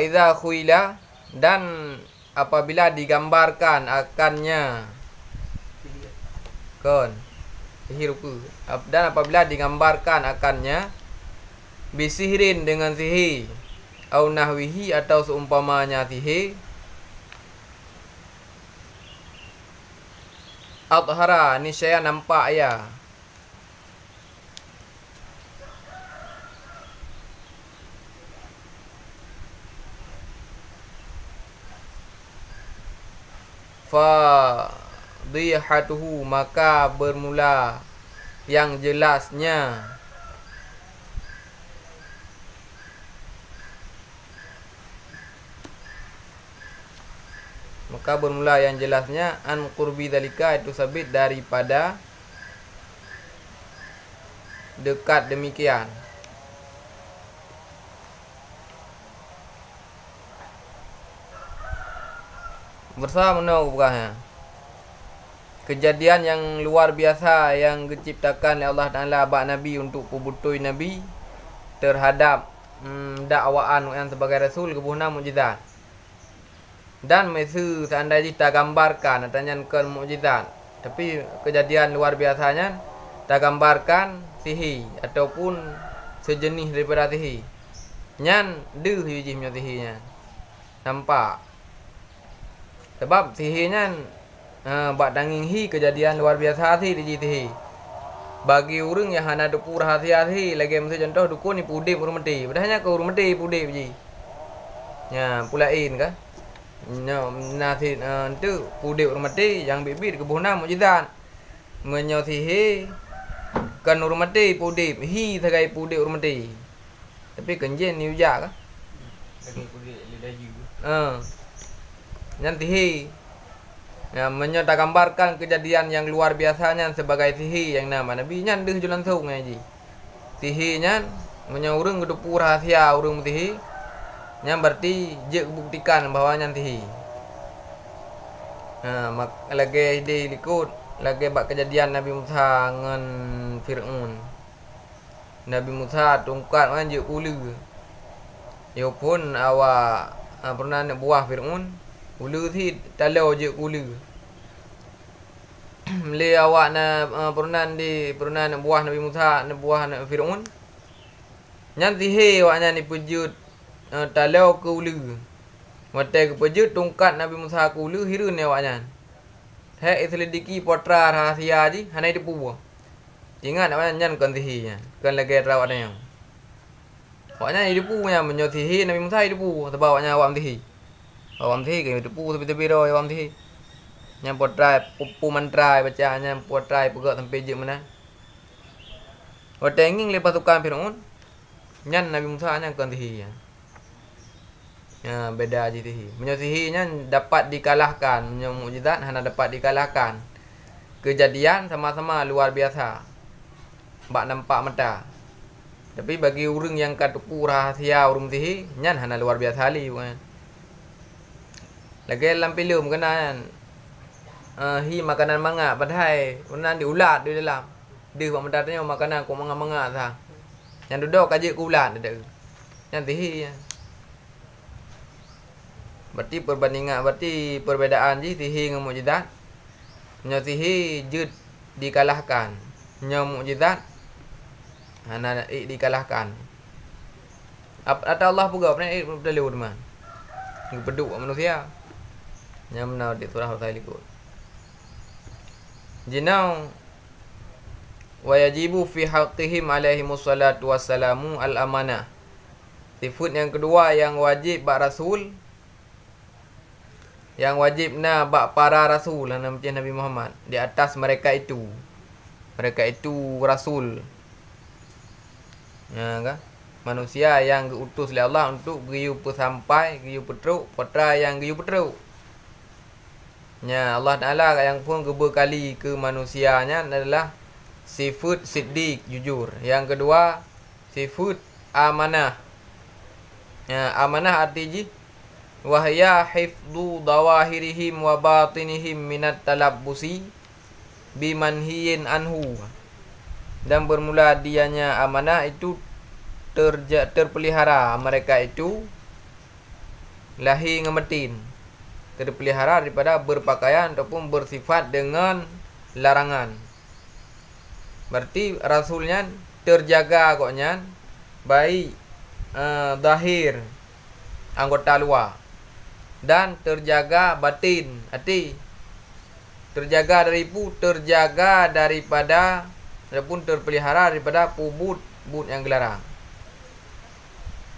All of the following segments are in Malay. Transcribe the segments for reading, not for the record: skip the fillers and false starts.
idza khuila, dan apabila digambarkan akannya dan apabila digambarkan akannya bisihrin, dengan sihir, au nahwihi, atau seumpamanya sihir, adhara, niscaya nampak ya. Fadihatuhu, maka bermula yang jelasnya. Maka bermula yang jelasnya an qurbi dalika, itu sabit daripada dekat demikian. Bersama bukannya kejadian yang luar biasa yang diciptakan oleh Allah Ta'ala bak Nabi untuk pebutui Nabi terhadap dakwaan yang sebagai Rasul kebuhna mukjizat. Dan mesu seandainya kita gambarkan tanyakan mukjizat, tapi kejadian luar biasanya kita gambarkan sihir ataupun sejenis daripada sihir. Nyan deh hijihnya sihirnya nampak. Sebab sihirnya bak danging hi kejadian luar biasa sih di sihir. Bagi orang yang hana dupu rahasia sihir lagi mesti contoh dukun ni pudip urang mati. Padahnya ke urang mati pudip ji. Ya pulain kah? Nasi tu pudip urang mati yang bibit kebuhna mukjizat. Menyo sihir kan urang mati pudip hi sagai pudip urang mati. Tapi kenjen ni ujak kah? Lagi pudip lidah ju. Yang sihir yang menyata gambarkan kejadian yang luar biasanya sebagai sihir yang nama Nabi nyan deh jalan langsung ngaji. Sihirnya menyaurung kedupu rahasia urang sihir. Yang berarti je buktikan bahawa nyan sihir. Lagi diikut lagi bak kejadian Nabi Musa dengan Fir'aun. Nabi Musa tungkat kan je ulu. Yo pun awak pernah nak buah Fir'aun. Ulu si talau je ulu. Meli awak na pernah nak buah Nabi Musa, nak buah nak Fir'aun. Nyan sihir awaknya ni pejut talau ke ulu. Mata ke pejut tungkat Nabi Musa ke ulu hirun ni awaknya. Hei selidiki potra rahasia ji hanai depu. Ingat awaknya nyan kan sihirnya. Kan lagi rawat dia. Awaknya depu nya menyo sihir Nabi Musa depu sebab awaknya awak sihir. Awam sihir ke depu tepi-tepi ro awam sihir. Yang potrai pupu mantra bacanya potrai pegak sampai je mana. Waktu ingin lepas tukang Fir'aun. Nyan Nabi Musa nya kan sihir. Ya beda je sihir. Menyo sihirnya dapat dikalahkan, menyo mukjizat hanya dapat dikalahkan. Kejadian sama-sama luar biasa. Bak nampak mata. Tapi bagi orang yang katupu rahasia urang sihir, nyan hanya luar biasa li bukan. Lagi dalam film kena kan hi makanan manga padahal pernah diulat di dalam dia buat mendatanya makanan ku manga-manga sah yang duduk kaji ku ulat ada yang sihir ya. Berarti perbedaan je sihir dengan mukjizat. Nyo sihir jud dikalahkan, nyo mukjizat hana dikalahkan. Atau Allah pula pernah berlalu teman beduk manusia. Yang benar di surah Al-Talikut. Jinau wa yajibu fi haqqihim alaihimus salatu wassalamu al-amanah. Sifat yang kedua yang wajib bak Rasul. Yang wajib bak para Rasul Nabi Muhammad. Di atas mereka itu. Mereka itu Rasul. Ya kan? Manusia yang diutus oleh Allah untuk giyu pesampai, giyu petruk, potra yang giyu petruk. Ya Allah Ta'ala yang pun berkali ke manusianya adalah sifat siddiq, jujur. Yang kedua sifat amanah. Ya, amanah artinya wahya hifdhu dawahirihim wa batinihim minat talabbusi bimanhiyin anhu. Dan bermula dianya amanah itu terpelihara mereka itu lahir dengan batin. Terpelihara daripada berpakaian ataupun bersifat dengan larangan. Berarti rasulnya terjaga koknya baik zahir anggota luar dan terjaga batin hati. Terjaga daripada ataupun terpelihara daripada pubut yang dilarang.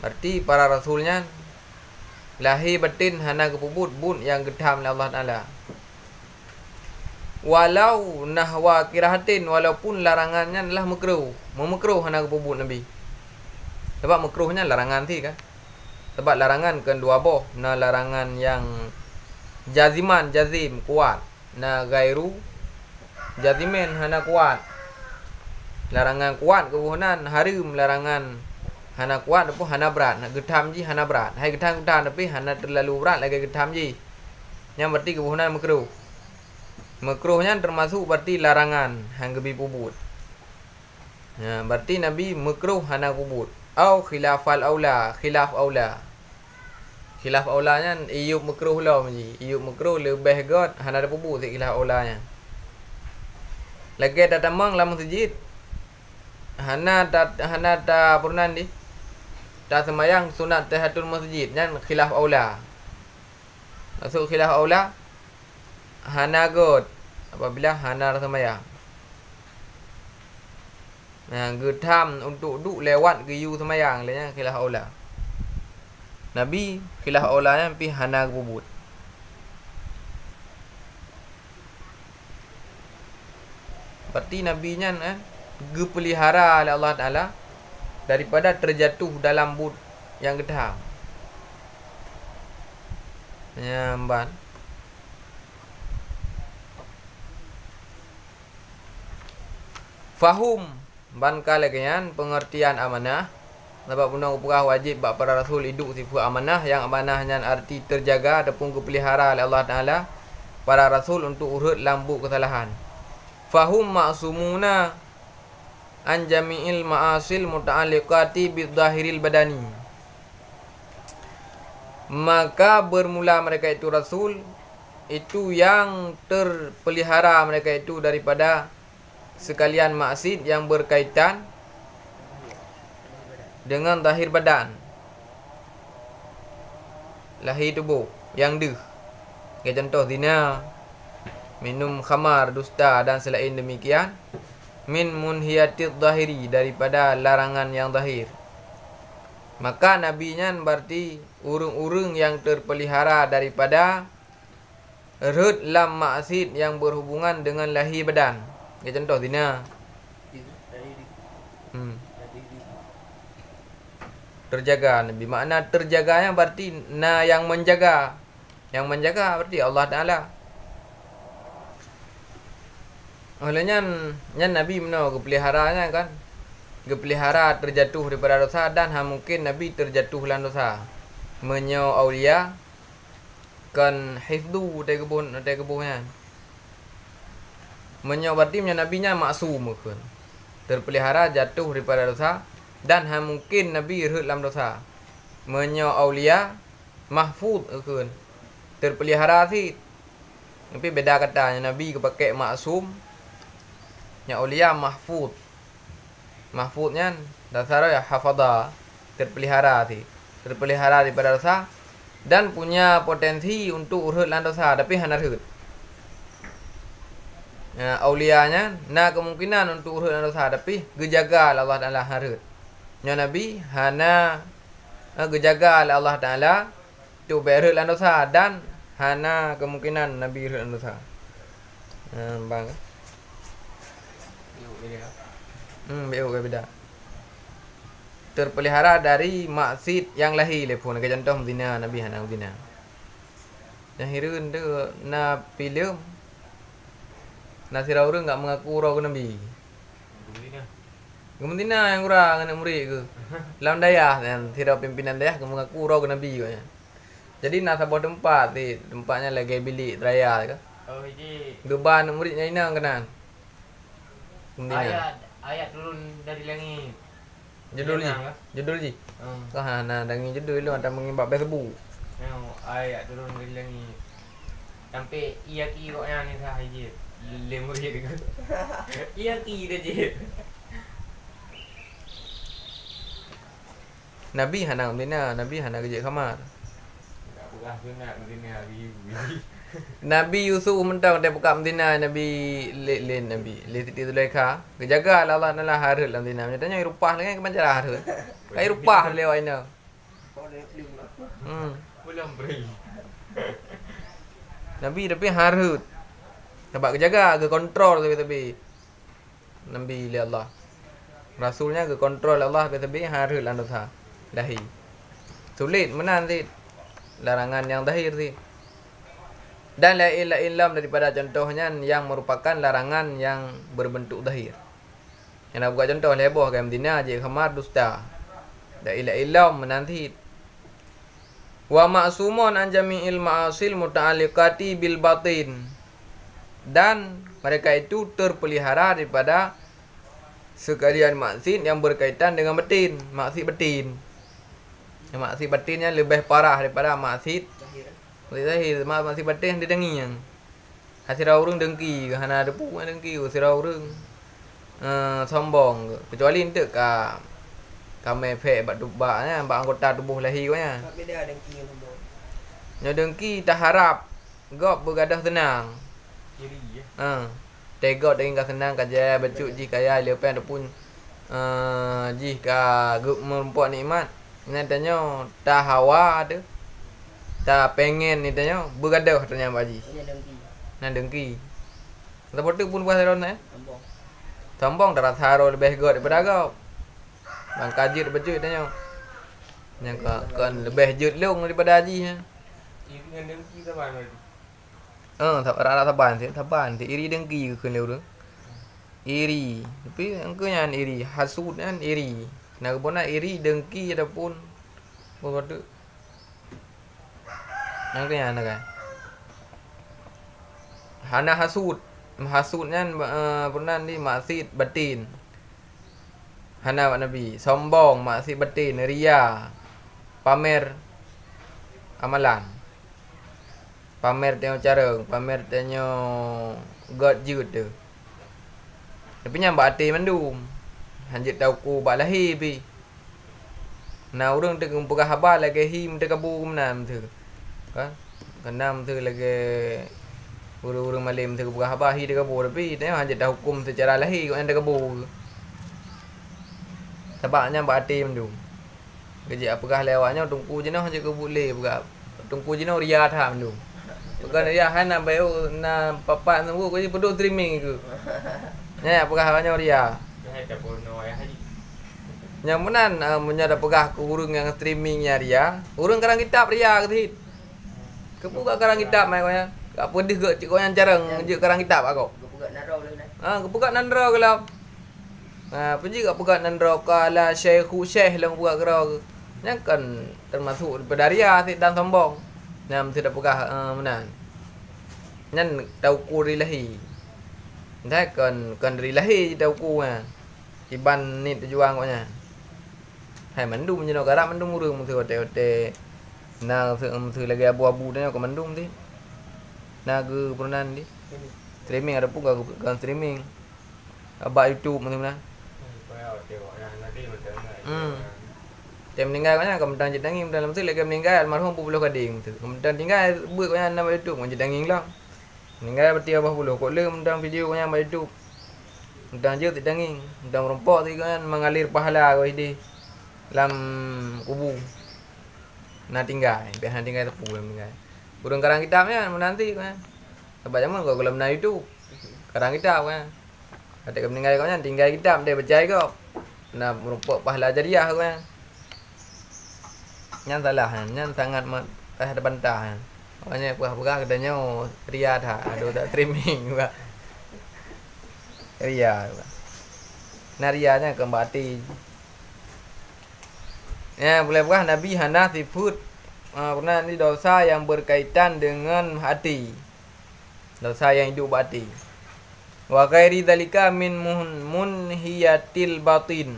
Berarti para rasulnya lahir batin hana ke pubut yang gedam oleh Allah Taala. Walau nahwa kirahatin, walaupun larangannya adalah makruh. Memakruh hana ke pubut Nabi. Sebab makruhnya larangan ti kan. Sebab larangan kan dua boh. Na larangan yang jazim kuat. Na gairu jazimin hana kuat. Larangan kuat kebuhanan harim, larangan hana kuat ataupun hana berat. Nak gedam ji hana berat. Hai gedam tapi hana terlalu berat lagi gedam ji. Yang berarti kebuhanan makruh. Makruhnya termasuk berarti larangan hang gebi pubut. Ya, berarti Nabi makruh hana pubut. Au khilaf aula. Khilaf aulanya iyup makruh lah ji. Iyup makruh lebih god hana ada pubut si khilaf aulanya. Lagi datamang lam masjid. Hana ta purnan di. Ta semayang sunat tahiyatul masjid dan khilaf aula. Masuk khilaf aula hana god apabila hana semayang. Nah, gedam untuk duk lewat geyu semayang lenya khilaf aula. Nabi khilaf aulanya pi hana bubut. Berarti nabinya gepelihara oleh Allah Taala daripada terjatuh dalam but yang gedam. Nyamban. Fahum ban kalagian pengertian amanah. Sebab undang upah wajib bak para rasul hidup sifat amanah, yang amanahnya arti terjaga ataupun kepelihara oleh Allah Taala para rasul untuk urut lambu kesalahan. Fahum ma'sumuna an jami'il ma'asil muta'alliqati bidzahiril badani. Maka bermula mereka itu rasul itu yang terpelihara mereka itu daripada sekalian maksiat yang berkaitan dengan zahir badan, lahir tubuh yang deh. Kayak contoh zina, minum khamar, dusta dan selain demikian. Min munhiyatid zahiri, daripada larangan yang zahir. Maka nabinya berarti urung-urung yang terpelihara daripada rud lam maksiat yang berhubungan dengan lahir badan. Kayak contoh zina. Terjaga Nabi. Makna terjaganya berarti yang menjaga. Yang menjaga berarti Allah Taala. Olehnya Nabi menawa kepeliharanya kan. Kepelihara terjatuh daripada dosa, dan mungkin Nabi terjatuh dalam dosa. Menyo aulia kan hifdu dari kebuhnya. Menyo berarti Nabinya maksum kan. Terpelihara jatuh daripada dosa, dan mungkin Nabi rut dalam dosa. Menyo aulia mahfud kan. Terpelihara sih. Tapi beda katanya, Nabi kepakai maksum. Nya aulia mahfud. Mahfudnya dasar ya hafadha, terpelihara sih. Terpelihara daripada dosa dan punya potensi untuk urut dalam dosa, tapi hana rut. Ya, aulianya kemungkinan untuk urut dalam dosa, tapi gejaga Allah Taala harut. Nya Nabi hana gejaga Allah Taala tu berut dalam dosa, dan hana kemungkinan Nabi urut dalam dosa. Bang. Beda. Terpelihara dari maksiat yang lahir lepun. Kayak contoh zina, Nabi hana zina. Yang hirun tu na film. Nasira orang enggak mengaku roh Nabi. Kementina yang kurang anak murid ke. Dalam dayah yang tidak pimpinan dayah mengaku roh Nabi katanya. Jadi nak sebuah tempat di tempatnya lagi bilik raya ke. Oh ini. Geban muridnya ini kenal. Ayat turun dari langit. Judul ji. Kau hana dangi judul lu ada mengimbak Facebook. Tengok ayat turun dari langit. Sampai iyaki koknya ni sah je. Lemur je ke. Iyaki dah je. Nabi hana Medina, Nabi hana kerja kamar. Tak pegah sunat begini hari. Nabi Yusuf mentang dia buka Medina, Nabi Lin Nabi Siti Zulaikha. Kejaga Allah Taala harut dalam Medina. Dia tanya rupah dengan kemancara harut. Kai rupah lewat ini. Belum beri. Nabi tapi harut. Sebab kejaga ke kontrol tapi Nabi li Allah. Rasulnya ke kontrol Allah tapi harut lan dosa. Dahi. Sulit menan sih. Larangan yang zahir sih. Dan la ilaha illallah daripada contohnya yang merupakan larangan yang berbentuk zahir. Yang nak buat contoh leboh ke Medina je khamar dusta. La ilaha illallah menanti. Wa ma'sumun an jami'il ma'asil muta'alliqati bil batin. Dan mereka itu terpelihara daripada sekalian maksiat yang berkaitan dengan batin, maksiat batin. Yang maksiat batinnya lebih parah daripada maksiat zahir. Maksiat batin dia dengi yang hasira urang dengki ke hana depu dengki ke sira urang sombong ke. Kecuali entek ka kami pek bak dubaknya, bak anggota tubuh lahir nya. Tak beda dengki dengan sombong. Nya dengki tak harap gop bergadah tenang. Kiri ya. Tegok dengan senang kaja bacuk ji kaya lepan pun ji ka merumpuk nikmat. Nyatanya tak hawa ada. Tak pengen ni tanya bergadah tanya baji. Ini dengki. Nan dengki. Seperti pun bahasa ron Sombong. sombong dah rasa lebih god daripada gop. Bang kajir baju tanya. Yang kan lebih jetlung daripada haji nya. Ini dengan dengki sama lagi. Tak ada taban si iri dengki ke leu tu. Iri. Tapi angkanya iri, hasud kan iri. Nak pun iri dengki adapun berpada. Angkanya kan. Hana hasud. Hasudnya pernah ni maksiat batin. Hana Nabi sombong, maksiat batin, riya, pamer amalan, pamer tengok cara, pamer tengok god jut tu. Tapi nyambat hati mandum. Hanjit tahu ku bak lahir pi. Na urang teu kumpul khabar lagi him teu kabu menam tu. Kan? Kenam tu lagi urang malim teu kumpul khabar hi teu kabu tapi tengok hanjit dah hukum secara lahir kau yang teu kabu. Sebabnya berhati mendung. Kerja apakah lewatnya tungku jenah je ke boleh buka. Tungku jenah ria tha mendung. Bukan ria hana bayu na papat tunggu ko pedu streaming ke. Nya apakah hanya ria. Dah ada bono ya haji. Yang menan menyada pegah ke urang yang streamingnya ria. Urang karang kitab ria ke tit. Kebuka karang kitab mai ko ya. Apa dia ke cik ko yang jarang je karang kitab aku. Kepugat naro lagi dah. Kebuka nandra ke lah. Penji kat pegat nandra kala syekh lang buat gerau. Yang kan termasuk daripada ria dan sombong. Yang tidak pegah menan. Yang tahu ku rilahi. Dah kan rilahi tahu ku Iban ni tujuan ko nya. Hai mandum je no garap mandum urang mesti hotel. Na mesti lagi abu-abu dah ko mandum ti. Na ge perunan di. Streaming ada pun kan streaming. Abang YouTube mesti mana. Dia meninggal kan kemudian jedangin dalam tu lagi meninggal almarhum 40 kading tu. Kemudian tinggal buat kan nama YouTube macam jedangin lah. Meninggal berarti 80 kok le kemudian video kan nama YouTube. Kemudian je jedangin, kemudian merompok tu kan mengalir pahala kau ini dalam kubu. Nak tinggal, biar tinggal tepu meninggal. Burung karang kitabnya menanti kan. Sebab zaman kau kalau menang YouTube. Karang kitab kan. Kata meninggal kau kan tinggal kitab dia baca kau. Nak merupakan pahala jariah kan. Yang salah kan, yang sangat ada bantah kan. Makanya pegah-pegah katanya ria dah, ada tak streaming juga. Ria juga. Nah rianya kembali. Ya boleh pegah Nabi hana sifut pernah ni dosa yang berkaitan dengan hati. Dosa yang hidup hati. Wa ghairi dzalika min munhiyatil batin.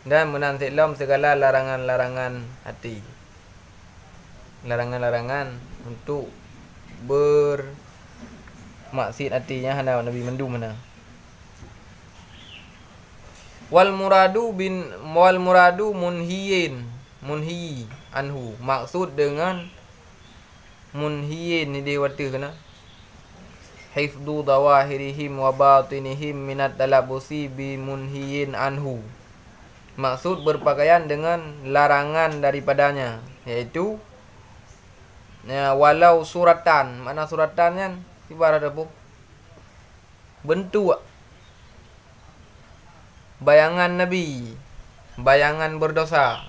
Dan menanti segala larangan-larangan hati. larangan-larangan untuk maksiat artinya hana Nabi mendum mana. Wal muradu munhi anhu. Maksud dengan munhiyin ni dia wata kena hifdu dawahirihim wa batinihim minat dalabusi bi munhiyin anhu. Maksud berpakaian dengan larangan daripadanya, iaitu walau suratan. Mana suratan kan ibarat apa? Bentuk bayangan Nabi, bayangan berdosa.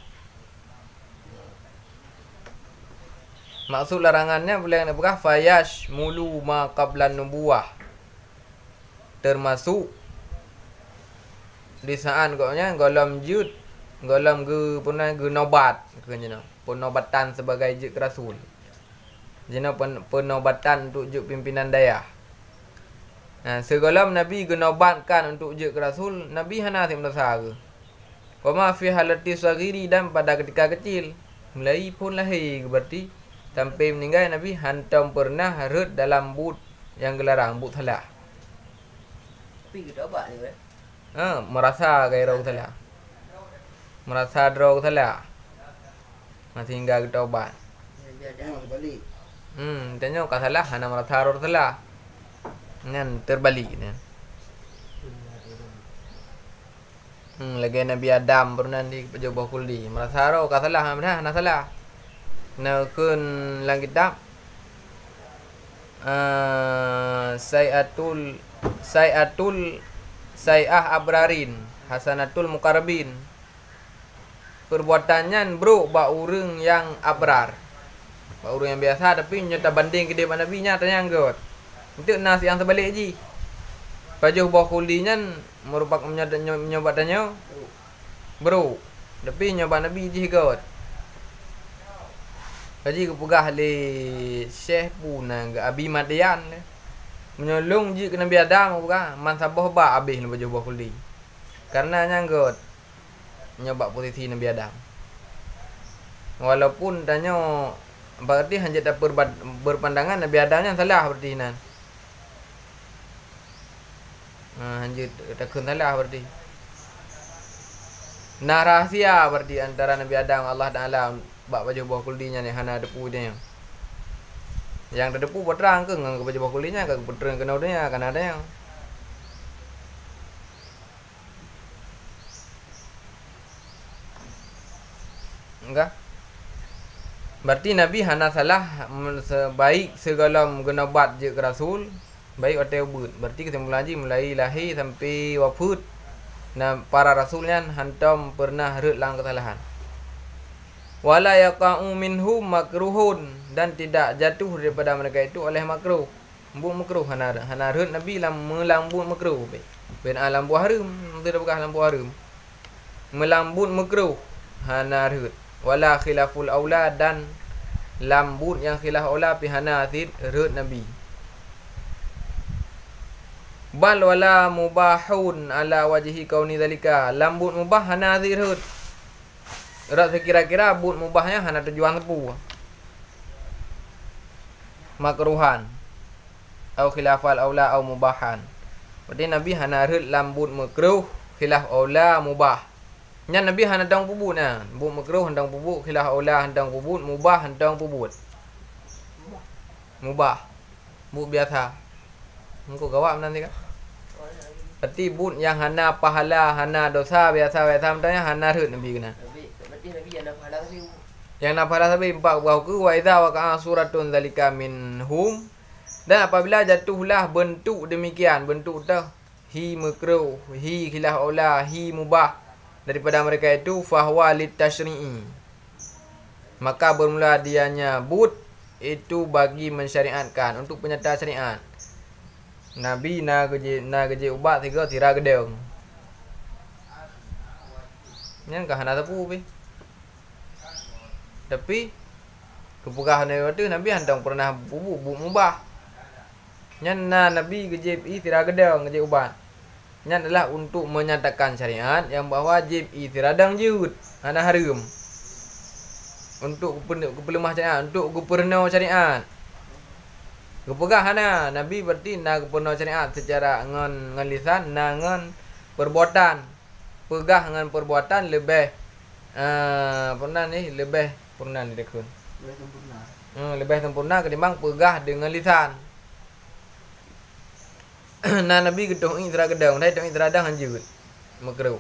Maksud larangannya boleh apa? Fayash mulu ma qablan nubuwah. Termasuk lisaan koknya golom jud, golom ge punai ge nobat kenyana. Penobatan sebagai jud rasul. Jena penobatan untuk jud pimpinan daya. Nah, segolom Nabi genobatkan untuk jud rasul, Nabi hana tim dosa ke. Wama fi halati saghiri, dan pada ketika kecil, mulai pun lahir berarti sampai meninggal Nabi hantam pernah harut dalam but yang gelarang, but salah. Tapi kita obat ni Merasa gaya rau salah. Merasa rau salah. Masih hingga kita obat. Terbalik. Tanya kau salah, hana merasa rau salah. Kan terbalik ni. Lagi Nabi Adam pernah di pejabat kuldi. Merasa rau kau salah, hana salah. Nakun lang kitab Say'ah abrarin hasanatul mukarrabin. Perbuatannya bro ba urang yang abrar. Ba urang yang biasa tapi nyata banding ke dia Nabi nya tanya anggot. Untuk nas yang sebalik ji. Baju bawah kulinya merupakan menyobatannya bro. Tapi nyoba Nabi ji got. Kaji kepegah le Syekh punang ke Abi Madian le. Menyolong je ke Nabi Adam bukan man sabah ba habis ni baju buah kuli. Karena nyanggut nyoba posisi Nabi Adam. Walaupun tanya berarti hanya dapat berpandangan Nabi Adam yang salah berarti nan. Hanya takun salah berarti. Nah rahsia berarti antara Nabi Adam Allah Taala bak baju buah kulinya ni hana depu dia. Yang ada depu berterang ke ngang baju buah kulinya ke berterang kena dia kan ada yang. Enggak. Berarti Nabi hana salah sebaik segala genabat je ke Rasul, baik atau but. Berarti kesimpulan mulai lahir sampai wafat. Nah para rasulnya hantam pernah rut lang kesalahan. Wala yaqa'u minhum makruhun, dan tidak jatuh daripada mereka itu oleh makruh. Buk makruh hana rut Nabi melambut makruh. Ben alam buah haram, tidak bekas lampu haram. Melambut makruh hana rut. Wala khilaful aula, dan lambut yang khilaf aula pi hana rut Nabi. Bal wala mubahun ala wajhi kauni zalika, lambut mubah hana rut. Rasa kira-kira but mubahnya hana tujuan tepu. Makruhan atau khilafal aula atau mubahan. Berarti Nabi hana rut lambut makruh, khilaf aula mubah. Nya Nabi hana dang pubut nah. But makruh hendang pubut, khilaf aula hendang pubut, mubah hendang pubut. Mubah. But biasa. Engkau gawak nanti kan? Berarti but yang hana pahala, hana dosa biasa-biasa mentanya hana rut Nabi kena. Nabi yang nak pahala tapi yang nak pahala tapi empat buah ke wa idza waqa'a suratun zalika minhum, dan apabila jatuhlah bentuk demikian, bentuk tu hi makruh, hi khilaf aula, hi mubah daripada mereka itu, fahuwa litashri'i, maka bermula dianya but itu bagi mensyariatkan, untuk penyerta syariat. Nabi na geje ubat tiga tira gedeng. Nyan kah hana tepu be. Tapi kepugahan itu Nabi handang pernah bubuk mubah. Nyan Nabi gejib tira gedeng geje ubat. Nyan adalah untuk menyatakan syariat yang bahawa wajib tiradang jud hana haram. untuk kepelemah syariat, untuk gupurna syariat. Gepegah hana Nabi berarti na gupurna syariat secara ngan lisan, na ngan perbuatan. Pegah dengan perbuatan lebih pernah ni lebih pernah ni dekun. Lebih sempurna ketimbang pegah dengan lisan. Nah Nabi gedung ini teragedang, dah gedung ini teradang anjut. Makruh.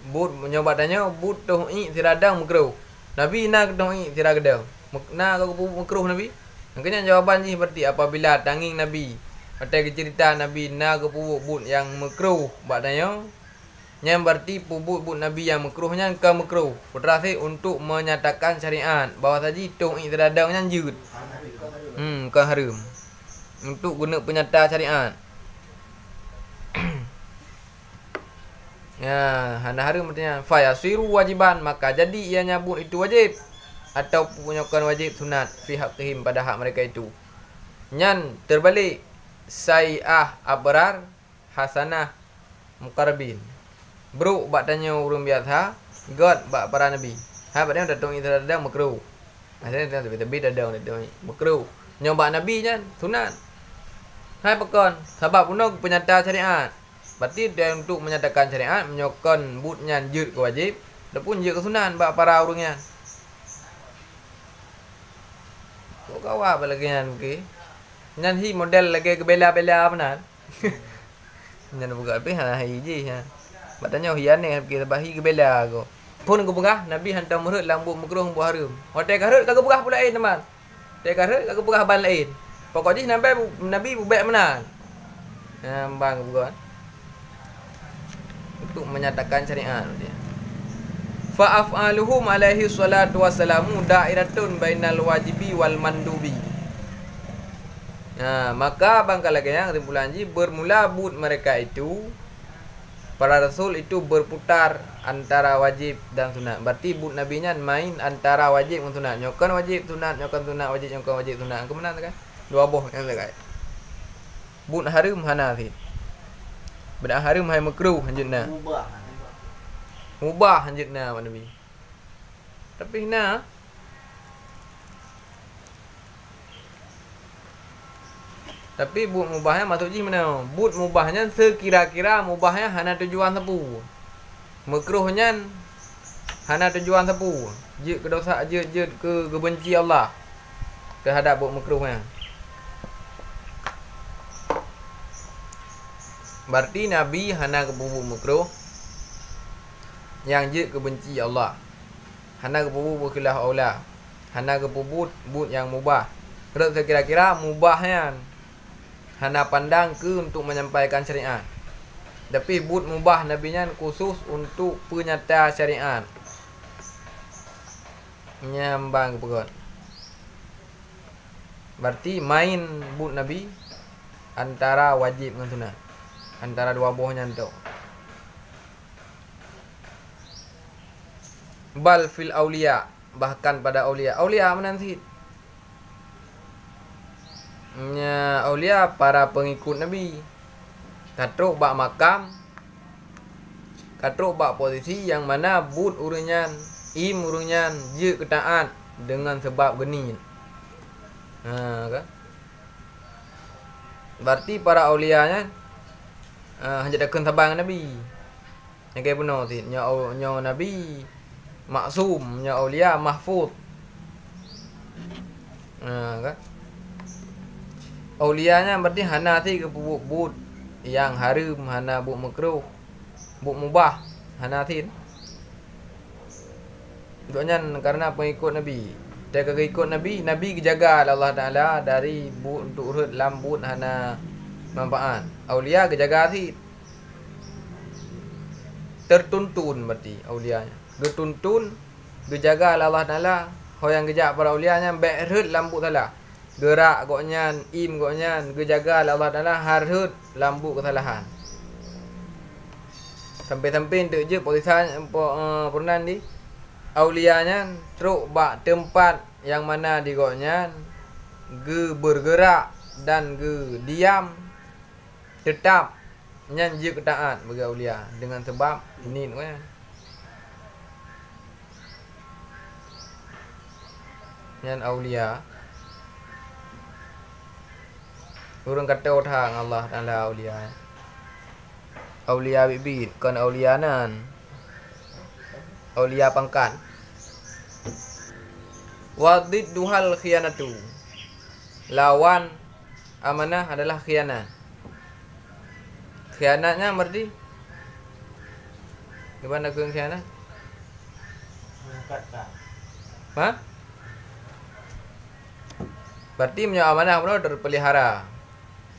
But menyobatnya but gedung ini teradang makruh. Nabi nak gedung ini teragedang. Nah kau makruh Nabi. Makanya jawapan ni seperti apabila tanging Nabi atau cerita Nabi nak pupuk but yang makruh, maknanya yang berarti pupuk Nabi yang makruhnya ke makruh. Berarti untuk menyatakan syariat bahawa tadi tung ini teradang anjut. Ke haram. Untuk guna penyata syariat. Ya, hana haram artinya fa yasiru wajiban, maka jadi ia nyabut itu wajib atau punyakan wajib sunat fi haqqihim pada hak mereka itu. Nyan terbalik sai'ah abrar hasanah muqarrabin. Bro bak tanya urang biasa, god bak para nabi. Ha bak dia datang itu ada makruh. Asalnya tapi ada makruh. Nyoba nabi kan sunat. Hai pekon, sebab puno penyata syariat. Berarti dia untuk menyatakan syariat menyokon butnya jut ke wajib, ataupun jut ke sunat bak para orangnya. Kau kawa apa lagi nyan ke? Nyan hi model lagi ke bela-bela benar. Nyan buka pe ha hi je ha. Batanya hiane ke bahi ke bela ko. Pun ke begah Nabi hantar murut lambuk makruh buah haram. Hotel karut kagak begah pula lain teman. Hotel karut kagak begah ban lain. Pokoknya Nabi buat menang. Bang bukan. Untuk menyatakan syariat dia. Fa af'aluhum alaihi salatu wassalamu da'iratun bainal wajibi wal mandubi. Maka bangkalaganya kesimpulan ji bermula but mereka itu para rasul itu berputar antara wajib dan sunat. Berarti but nabinya main antara wajib dan sunat. Nyokan wajib sunat, nyokan sunat wajib, nyokan wajib sunat. Kemana kan? Dua boh yang dekat. But haram hana sih. Benda haram hai makruh hanjutna. Mubah hanjutna mak Nabi. Tapi nah tapi but mubahnya masuk je mana? But mubahnya sekira-kira mubahnya hana tujuan sepu. Makruhnya hana tujuan sepu. Je ke dosa je ke kebenci Allah terhadap but makruhnya. Berarti Nabi hana kebubu makruh yang je kebenci Allah. Hana kebubu berkilah aula. Hana kebubu but yang mubah. Terus sekira-kira mubahnya hana pandang ke untuk menyampaikan syariat. Tapi but mubah nabinya khusus untuk penyata syariat. Nyambang pegot. Berarti main but nabi antara wajib dengan sunat. Antara dua buahnya itu. Bal fil aulia, bahkan pada aulia. Aulia mana sih? Aulia para pengikut Nabi. Katruk bak makam, katruk bak posisi yang mana but urunyan, im urunyan je ketaat dengan sebab geni. Kan? Berarti para aulianya hanya dakun sabang Nabi. Yang kayak benar sih, nyo Nabi maksum, nyo aulia mahfuz. Kan? Aulianya berarti hana sih ke but yang haram, hana but makruh, but mubah, hana sih. Doanya karena pengikut Nabi. Dia kagak ikut Nabi, Nabi kejaga Allah Taala dari but untuk urut lambut hana manfaat. Aulia kejaga sih. Tertuntun berarti aulianya. Getuntun, kejaga Allah Taala. Yang kejak para aulianya berut lambut salah. Gerak goknyan, im goknyan, gejaga Allah Taala harut lambu kesalahan. Sampai-sampai tu je polisan pernah di aulianya truk bak tempat yang mana di goknyan bergerak dan diam tetap nyan je ketaat bagi aulia dengan sebab ini kan. nyan aulia. Urang kata orang Allah Taala aulia. Aulia bibit kan aulia nan. Aulia pangkat. Wadid duhal khianatu. Lawan amanah adalah khianat. Khianatnya berarti gimana ke khianat? Mengangkatkan. Hah? Berarti punya amanah benar terpelihara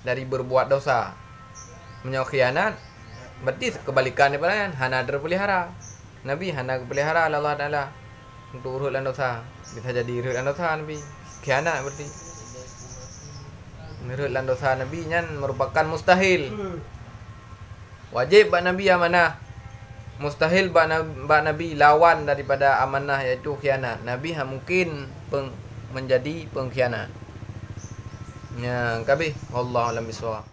dari berbuat dosa. Punya khianat berarti kebalikan daripada kan hana terpelihara. Nabi hana pelihara Allah Taala untuk urut dan dosa. Bisa jadi urut dan dosa Nabi. Khianat berarti. Urut dan dosa Nabi nyan merupakan mustahil. Wajib bak Nabi amanah. Mustahil bak Nabi lawan daripada amanah iaitu khianat. Nabi mungkin menjadi pengkhianat. Ya, kabeh. Wallahu a'lam bishawab.